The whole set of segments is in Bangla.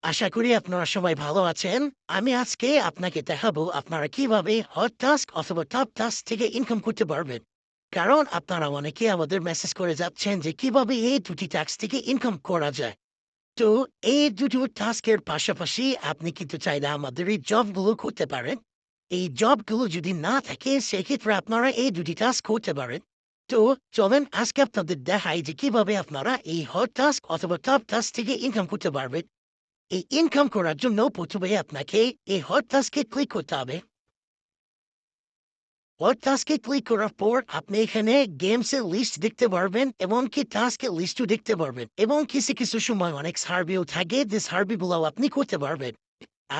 আশা করি আপনারা সবাই ভালো আছেন। আমি আজকে আপনাকে দেখাবো আপনারা কিভাবে হট টাস্ক অথবা টপ টাস্ক থেকে ইনকাম করতে পারবেন। কারণ আপনারা অনেকে আমাদের মেসেজ করে যাচ্ছেন যে কিভাবে এই দুটি টাস্ক থেকে ইনকাম করা যায়। তো এই দুটো টাস্কের পাশাপাশি আপনি কিন্তু চাইলে আমাদের এই জবগুলো করতে পারেন। এই জবগুলো যদি না থাকে সেক্ষেত্রে আপনারা এই দুটি টাস্ক করতে পারেন। তো চলেন আজকে আপনাদের দেখাই যে কিভাবে আপনারা এই হট টাস্ক অথবা টপ টাস্ক থেকে ইনকাম করতে পারবেন। এই ইনকাম করার জন্য প্রথমে আপনাকে এই হট টাস্কে ক্লিক করতে হবে। হট টাস্কে ক্লিক করার পর আপনি এখানে গেমসের লিস্ট দেখতে পারবেন, এমনকি টাস্কের লিস্টও দেখতে পারবেন, এবং কিছু কিছু সময় অনেক সার্ভেও থাকে যে সার্ভেগুলো আপনি করতে পারবেন।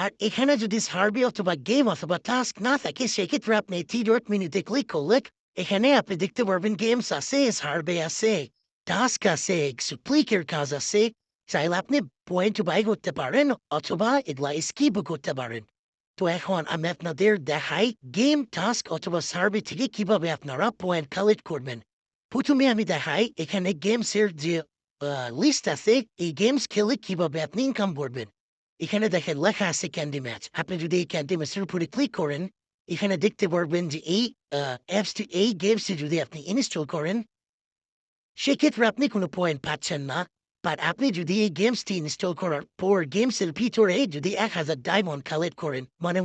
আর এখানে যদি সার্ভে অথবা গেম অথবা টাস্ক না থাকে সেক্ষেত্রে আপনি থ্রি ডট মেনুতে ক্লিক করলে এখানে আপনি দেখতে পারবেন গেমস আছে, সার্ভে আছে, টাস্ক আছে, ক্লিকের কাজ আছে। চাইলে আপনি পয়েন্ট বাই করতে পারেন অথবা এগুলা স্কিপও করতে পারেন। তো এখন আমি আপনাদের দেখাই গেম, টাস্ক অথবা সার্ভে থেকে কিভাবে আপনারা পয়েন্ট কালেক্ট করবেন। প্রথমে আমি দেখাই এখানে গেমসের যে লিস্ট আছে, এই গেমস খেলে কিভাবে আপনি ইনকাম করবেন। এখানে দেখেন লেখা আছে ক্যান্ডি ম্যাচ। আপনি যদি এই ক্যান্ডি ম্যাচের উপরে ক্লিক করেন এখানে দেখতে পারবেন যে এই অ্যাপসটি, এই গেমসটি যদি আপনি ইনস্টল করেন সেক্ষেত্রে আপনি কোনো পয়েন্ট পাচ্ছেন না। বাট আপনি যদি এই গেমসটি ইনস্টল করার পর গেমসের ভিতরে যদি ১,০০০ ডায়মন্ড কালেক্ট করেন, মানে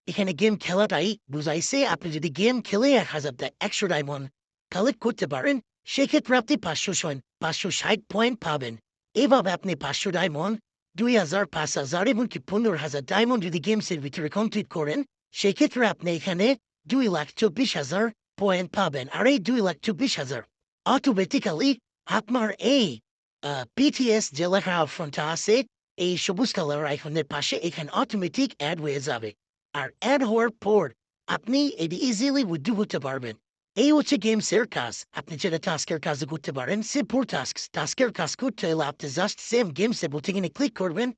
এখানে গেম খেলাটাই বুঝাইছে, আপনি যদি গেম খেলে ১,০০০ ডায়মন্ড কালেক্ট করতে পারেন সেক্ষেত্রে আপনি ৫৬০ পয়েন্ট পাবেন। এভাবে আপনি ৫০০ ডায়মন্ড, ২,০০০, ৫,০০০ এমনকি ১৫,০০০ ডায়মন্ড যদি গেমসের ভিতরে কমপ্লিট করেন সেক্ষেত্রে আপনি এখানে ২,২৪,০০০ পয়েন্ট পাবেন। আর এই ২,২৪,০০০ অটোমেটিক্যালি আপনার এই পিটিএস যে লেখা অপশনটা আছে এই সবুজ কালার আইকনের পাশে এখানে অটোমেটিক অ্যাড হয়ে যাবে। আর অ্যাড হওয়ার পর আপনি এটি ইজিলি উইথড্র করতে পারবেন। এই হচ্ছে গেমসের কাজ। আপনি যেটা টাস্কের কাজও করতে পারেন, সিম্পল টাস্ক। টাস্কের কাজ করতে হলে আপনি জাস্ট সেম গেমসে বোটিংয়ে ক্লিক করবেন,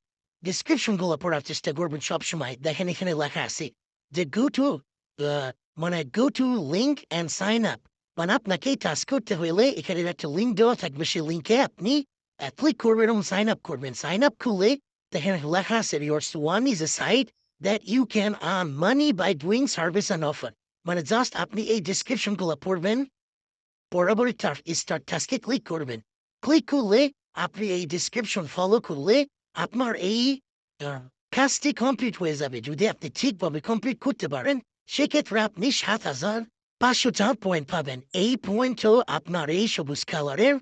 ডিসক্রিপশনগুলো পড়ার চেষ্টা করবেন সবসময়। দেখেন এখানে লেখা আছে যে go to link and sign up. মানে আপনাকে এই টাস্ক করতে হলে এখানে একটা লিঙ্ক দেওয়া থাকবে, সেই লিঙ্কে আপনি ক্লিক করবেন এবং সাইন আপ করবেন। সাইন আপ করলে দেখেন লেখা আছে yours one is a site that you can earn money by doing service and offer। মানে জাস্ট আপনি এই ডেসক্রিপশনগুলো পড়বেন, পরবর্তী স্টার্ট টাস্কে ক্লিক করবেন। ক্লিক করলে আপনি এই ডেসক্রিপশন ফলো করলে আপনার এই আহ, কাজটি কমপ্লিট হয়ে যাবে। যদি আপনি ঠিকভাবে কমপ্লিট করতে পারেন সেক্ষেত্রে আপনি ৭,৫০০ পয়েন্ট পাবেন। এই পয়েন্টও আপনার এই সবুজ কালারের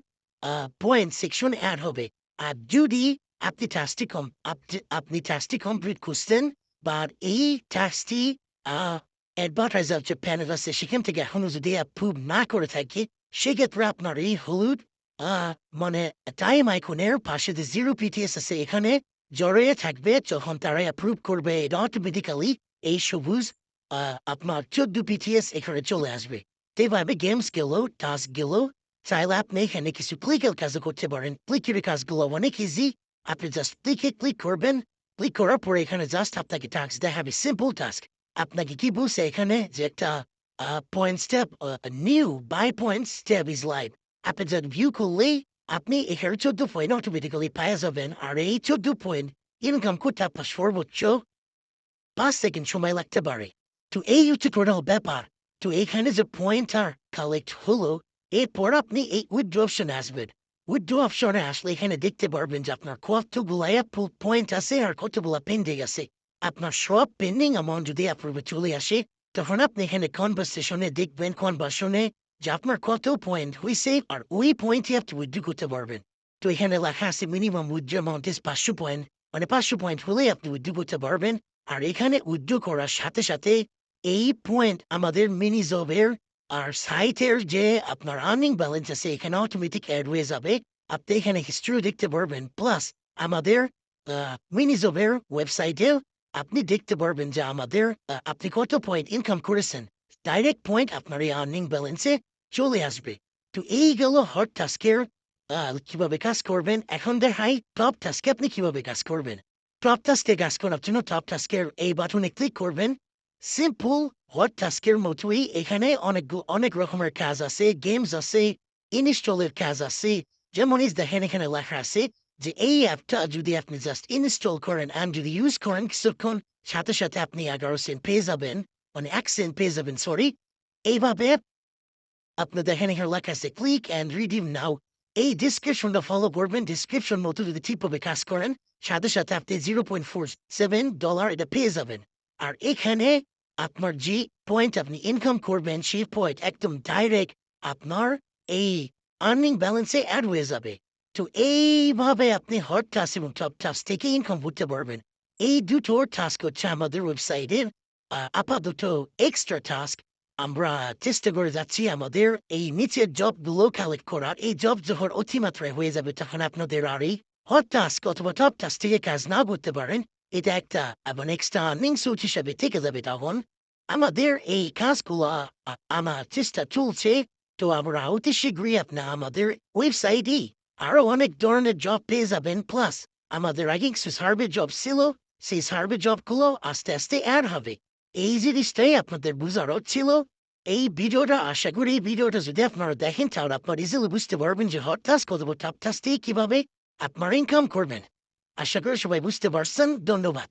পয়েন্ট সেকশন অ্যাড হবে। আর যদি আপনি টাস্কটি কমপ্লিট করছেন বা এই টাস্কটি অ্যাডভার্টাইজার যে প্যানেল আছে সেখান থেকে এখনো যদি অ্যাপ্রুভ না করে থাকে সেক্ষেত্রে আপনার এই হলুদ আহ, মানে টাইম আইকনের পাশে যে জিরো পিটিএস আছে এখানে জড়িয়ে থাকবে। যখন তারা অ্যাপ্রুভ করবে এটা অটোমেটিক্যালি এই সবুজ আপনার ১৪ পিটিএস এখানে চলে আসবে। তো এইভাবে গেমস গেল, টাস্ক গেল, চাইলে আপনি এখানে কিছু ক্লিকের কাজও করতে পারেন। ক্লিকের কাজগুলো অনেক ইজি। আপনি জাস্ট ক্লিক করবেন। ক্লিক করার পরে এখানে জাস্ট আপনাকে টাস্ক দেখাবে, সিম্পল টাস্ক। আপনাকে কি বলছে এখানে যে একটা point step, new by point step is live. আপনি যদি ভিউ করলেই আপনি এখানে ১৪ পয়েন্ট অটোমেটিক্যালি পেয়ে যাবেন। আর এই ১৪ পয়েন্ট ইনকাম করতে আপনার সর্বোচ্চ ৫ সেকেন্ড সময় লাগতে পারে। তো এই হচ্ছে টোটাল ব্যাপার। তো এইখানে যে পয়েন্টটা কালেক্ট হলো এরপর আপনি এই উইথড্র অপশনে আসবেন। উইথড্র অপশনে আসলে এখানে দেখতে পারবেন যে আপনার কতগুলা পয়েন্ট আছে আর কতগুলা পেন্ডিং আছে। আপনার সব পেন্ডিং অ্যামাউন্ট যদি অ্যাপ্রুভে চলে আসে তখন আপনি এখানে কনভারসেশনে দেখবেন, কনভার্সনে যে আপনার কত পয়েন্ট হয়েছে আর ওই পয়েন্টই আপনি উইথড্র করতে পারবেন। তো এখানে লেখা আছে minimum withdraw amount is ৫০০ point, মানে ৫০০ পয়েন্ট হলে আপনি উইথড্র করতে পারবেন। আর এখানে উইথড্র করার সাথে সাথে এই পয়েন্ট আমাদের মিনি জবের আর সাইটের যে আপনার আর্নিং ব্যালেন্স আছে এখানে অটোমেটিক অ্যাড হয়ে যাবে। আপনি এখানে হিস্ট্রি দেখতে পারবেন, প্লাস আমাদের মিনি জবের ওয়েবসাইটেও আপনি দেখতে পারবেন যে আমাদের আপনি কত পয়েন্ট ইনকাম করেছেন। ডাইরেক্ট পয়েন্ট আপনার এই আর্নিং ব্যালেন্সে চলে আসবে। তো এই গেল হট টাস্কের কিভাবে কাজ করবেন। এখন দেখাই টপ টাস্কে আপনি কিভাবে কাজ করবেন। টপ টাস্কে কাজ করার জন্য টপ টাস্কের এই বাটনে ক্লিক করবেন। সিম্পল হট টাস্কের মতোই এখানে অনেক রকমের কাজ আছে, গেমস আছে, ইনস্টলের কাজ আছে। যেমন দেখেন এখানে লেখা আছে যে এই অ্যাপটা যদি আপনি জাস্ট ইনস্টল করেন অ্যান্ড যদি ইউজ করেন কিছুক্ষণ সাথে সাথে আপনি 11 সেন্ট পেয়ে যাবেন, মানে 1 সেন্ট পেয়ে যাবেন, সরি। এইভাবে আপনি দেখেন এখানে লেখা আছে ক্লিক অ্যান্ড রিডিম নাও। এই ডিসক্রিপশনটা ফলো করবেন, ডিসক্রিপশন মতো যদি ঠিকভাবে কাজ করেন সাথে সাথে আপনি $0.47 এটা পেয়ে যাবেন। আর এখানে আপনার যে পয়েন্ট আপনি ইনকাম করবেন সেই পয়েন্ট একদম ডাইরেক্ট আপনার এই আর্নিং ব্যালেন্সে অ্যাড হয়ে যাবে। তো এইভাবে আপনি হট টাস্ক এবং টপ টাস্ক থেকে ইনকাম করতে পারবেন। এই দুটো টাস্ক হচ্ছে আমাদের ওয়েবসাইটের আপাতত এক্সট্রা টাস্ক। আমরা চেষ্টা করে যাচ্ছি আমাদের এই নিচের জবগুলো কালেক্ট করার। এই জব যখন অতিমাত্রায় হয়ে যাবে তখন আপনাদের আর এই হট টাস্ক অথবা টপ টাস্ক থেকে কাজ না করতে পারেন। এটা একটা এবং এক্সট্রা আর্নিং সোর্স হিসাবে থেকে যাবে তখন। আমাদের এই কাজগুলো আমার চেষ্টা চলছে। তো আমরা অতি শীঘ্রই আপনার আমাদের ওয়েবসাইটে আরো অনেক ধরনের জব পেয়ে যাবেন। প্লাস আমাদের আগে কিছু সার্ভে জব ছিল, সেই সার্ভে জবগুলো আস্তে আস্তে অ্যাড হবে। এই জিনিসটাই আপনাদের বোঝারও ছিল। এই ভিডিওটা আশা করি এই ভিডিওটা যদি আপনারা দেখেন তাহলে আপনারা ইজিলি বুঝতে পারবেন যে হট টাস্ক অথবা টপ টাস্ক থেকে কিভাবে আপনারা ইনকাম করবেন। আশা করি সবাই বুঝতে পারছেন। ধন্যবাদ।